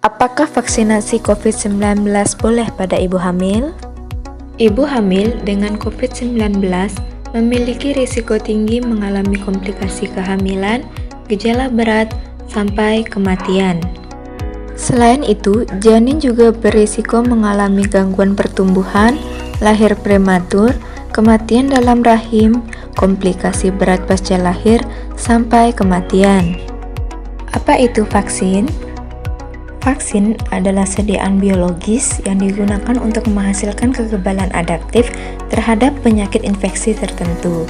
Apakah vaksinasi COVID-19 boleh pada ibu hamil? Ibu hamil dengan COVID-19 memiliki risiko tinggi mengalami komplikasi kehamilan, gejala berat, sampai kematian. Selain itu, janin juga berisiko mengalami gangguan pertumbuhan, lahir prematur, kematian dalam rahim, komplikasi berat pasca lahir, sampai kematian. Apa itu vaksin? Vaksin adalah sediaan biologis yang digunakan untuk menghasilkan kekebalan adaptif terhadap penyakit infeksi tertentu.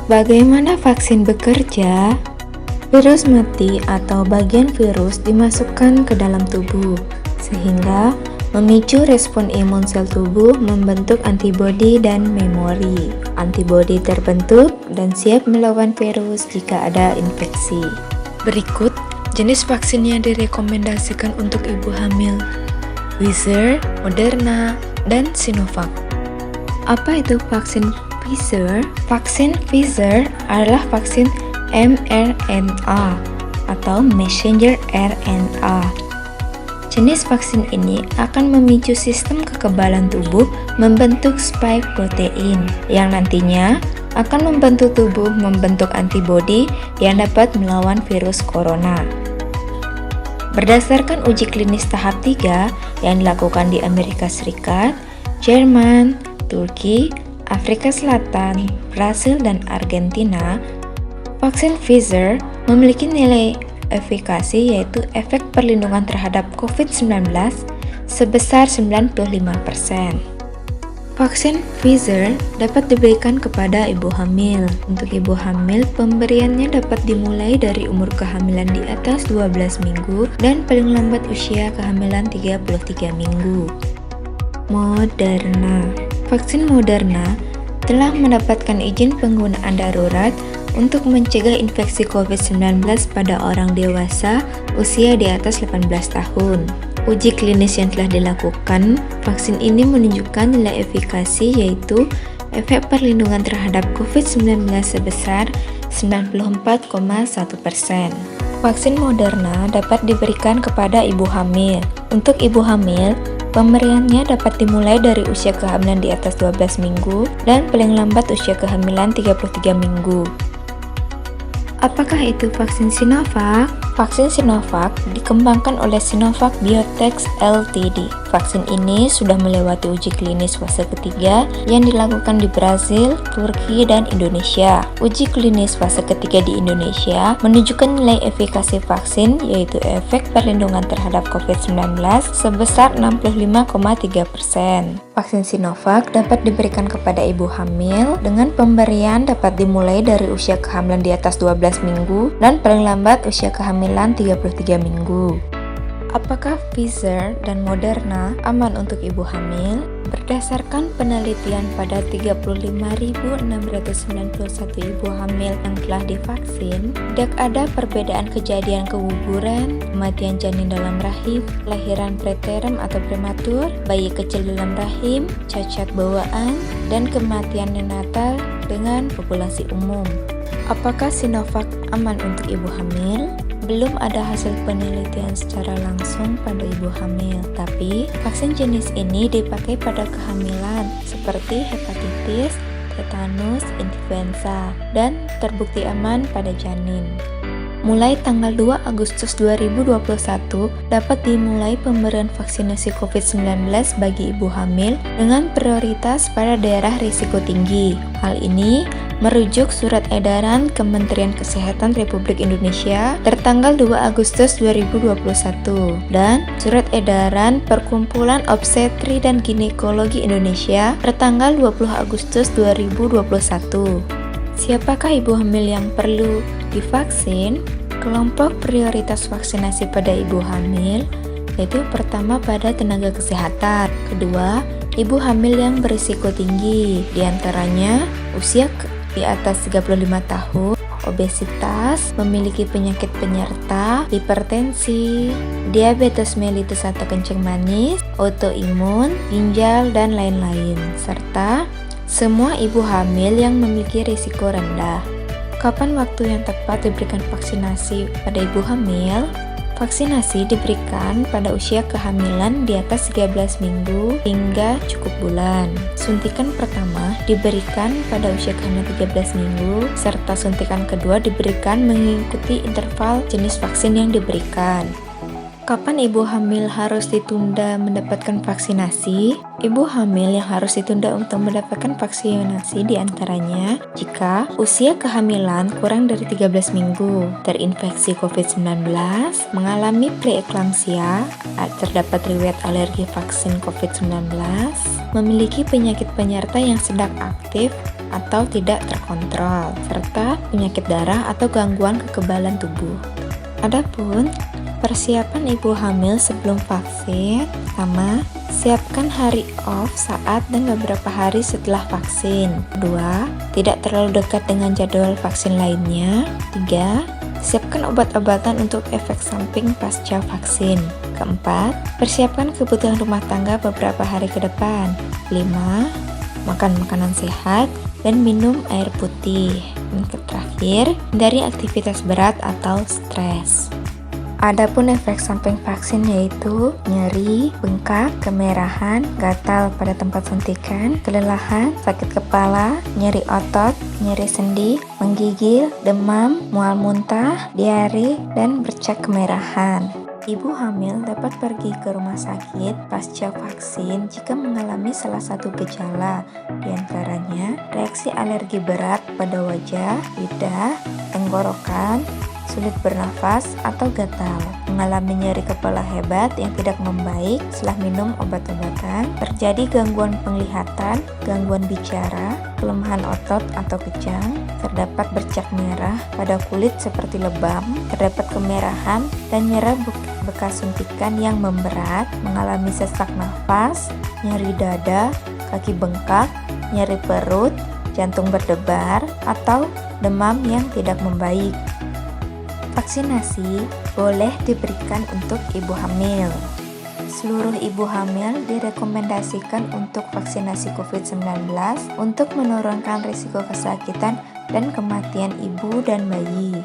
Bagaimana vaksin bekerja? Virus mati atau bagian virus dimasukkan ke dalam tubuh, sehingga memicu respon imun sel tubuh membentuk antibodi dan memori. Antibodi terbentuk dan siap melawan virus jika ada infeksi. Berikut jenis vaksin yang direkomendasikan untuk ibu hamil: Pfizer, Moderna, dan Sinovac. Apa itu vaksin Pfizer? Vaksin Pfizer adalah vaksin mRNA atau messenger RNA. Jenis vaksin ini akan memicu sistem kekebalan tubuh membentuk spike protein yang nantinya akan membantu tubuh membentuk antibodi yang dapat melawan virus corona. Berdasarkan uji klinis tahap 3 yang dilakukan di Amerika Serikat, Jerman, Turki, Afrika Selatan, Brasil, dan Argentina, vaksin Pfizer memiliki nilai efikasi yaitu efek perlindungan terhadap COVID-19 sebesar 95%. Vaksin Pfizer dapat diberikan kepada ibu hamil. Untuk ibu hamil, pemberiannya dapat dimulai dari umur kehamilan di atas 12 minggu dan paling lambat usia kehamilan 33 minggu. Moderna. Vaksin Moderna telah mendapatkan izin penggunaan darurat untuk mencegah infeksi COVID-19 pada orang dewasa usia di atas 18 tahun. Uji klinis yang telah dilakukan, vaksin ini menunjukkan nilai efikasi yaitu efek perlindungan terhadap COVID-19 sebesar 94,1%. Vaksin Moderna dapat diberikan kepada ibu hamil. Untuk ibu hamil, pemberiannya dapat dimulai dari usia kehamilan di atas 12 minggu dan paling lambat usia kehamilan 33 minggu. Apakah itu vaksin Sinovac? Vaksin Sinovac dikembangkan oleh Sinovac Biotech Ltd. Vaksin ini sudah melewati uji klinis fase ketiga yang dilakukan di Brasil, Turki, dan Indonesia. Uji klinis fase ketiga di Indonesia menunjukkan nilai efikasi vaksin yaitu efek perlindungan terhadap COVID-19 sebesar 65,3%. Vaksin Sinovac dapat diberikan kepada ibu hamil dengan pemberian dapat dimulai dari usia kehamilan di atas 12 minggu dan paling lambat usia kehamilan 33 minggu. Apakah Pfizer dan Moderna aman untuk ibu hamil? Berdasarkan penelitian pada 35.691 ibu hamil yang telah divaksin, tidak ada perbedaan kejadian keguguran, kematian janin dalam rahim, kelahiran preterm atau prematur, bayi kecil dalam rahim, cacat bawaan, dan kematian neonatal dengan populasi umum. Apakah Sinovac aman untuk ibu hamil? Belum ada hasil penelitian secara langsung pada ibu hamil, tapi vaksin jenis ini dipakai pada kehamilan seperti hepatitis, tetanus, influenza, dan terbukti aman pada janin. Mulai tanggal 2 Agustus 2021 dapat dimulai pemberian vaksinasi COVID-19 bagi ibu hamil dengan prioritas pada daerah risiko tinggi. Hal ini merujuk Surat Edaran Kementerian Kesehatan Republik Indonesia tertanggal 2 Agustus 2021 dan Surat Edaran Perkumpulan Obstetri dan Ginekologi Indonesia tertanggal 20 Agustus 2021. Siapakah ibu hamil yang perlu divaksin? Kelompok prioritas vaksinasi pada ibu hamil yaitu pertama pada tenaga kesehatan, kedua ibu hamil yang berisiko tinggi, diantaranya usia di atas 35 tahun, obesitas, memiliki penyakit penyerta, hipertensi, diabetes mellitus atau kencing manis, autoimun, ginjal, dan lain-lain, serta semua ibu hamil yang memiliki risiko rendah. Kapan waktu yang tepat diberikan vaksinasi pada ibu hamil? Vaksinasi diberikan pada usia kehamilan di atas 13 minggu hingga cukup bulan. Suntikan pertama diberikan pada usia kehamilan 13 minggu, serta suntikan kedua diberikan mengikuti interval jenis vaksin yang diberikan. Kapan ibu hamil harus ditunda mendapatkan vaksinasi? Ibu hamil yang harus ditunda untuk mendapatkan vaksinasi diantaranya jika usia kehamilan kurang dari 13 minggu, terinfeksi COVID-19, mengalami preeklamsia, terdapat riwayat alergi vaksin COVID-19, memiliki penyakit penyerta yang sedang aktif atau tidak terkontrol, serta penyakit darah atau gangguan kekebalan tubuh. Adapun persiapan ibu hamil sebelum vaksin, pertama, siapkan hari off saat dan beberapa hari setelah vaksin. Kedua, tidak terlalu dekat dengan jadwal vaksin lainnya. Tiga, siapkan obat-obatan untuk efek samping pasca vaksin. Keempat, persiapkan kebutuhan rumah tangga beberapa hari ke depan. 5. Makan makanan sehat dan minum air putih. Dan terakhir, hindari aktivitas berat atau stres. Adapun efek samping vaksin yaitu nyeri, bengkak, kemerahan, gatal pada tempat suntikan, kelelahan, sakit kepala, nyeri otot, nyeri sendi, menggigil, demam, mual muntah, diare, dan bercak kemerahan. Ibu hamil dapat pergi ke rumah sakit pasca vaksin jika mengalami salah satu gejala, diantaranya reaksi alergi berat pada wajah, lidah, tenggorokan, sulit bernafas atau gatal, mengalami nyeri kepala hebat yang tidak membaik setelah minum obat-obatan, terjadi gangguan penglihatan, gangguan bicara, kelemahan otot atau kejang, terdapat bercak merah pada kulit seperti lebam, terdapat kemerahan dan nyeri bekas suntikan yang memberat, mengalami sesak nafas, nyeri dada, kaki bengkak, nyeri perut, jantung berdebar, atau demam yang tidak membaik. Vaksinasi boleh diberikan untuk ibu hamil. Seluruh ibu hamil direkomendasikan untuk vaksinasi COVID-19 untuk menurunkan risiko kesakitan dan kematian ibu dan bayi.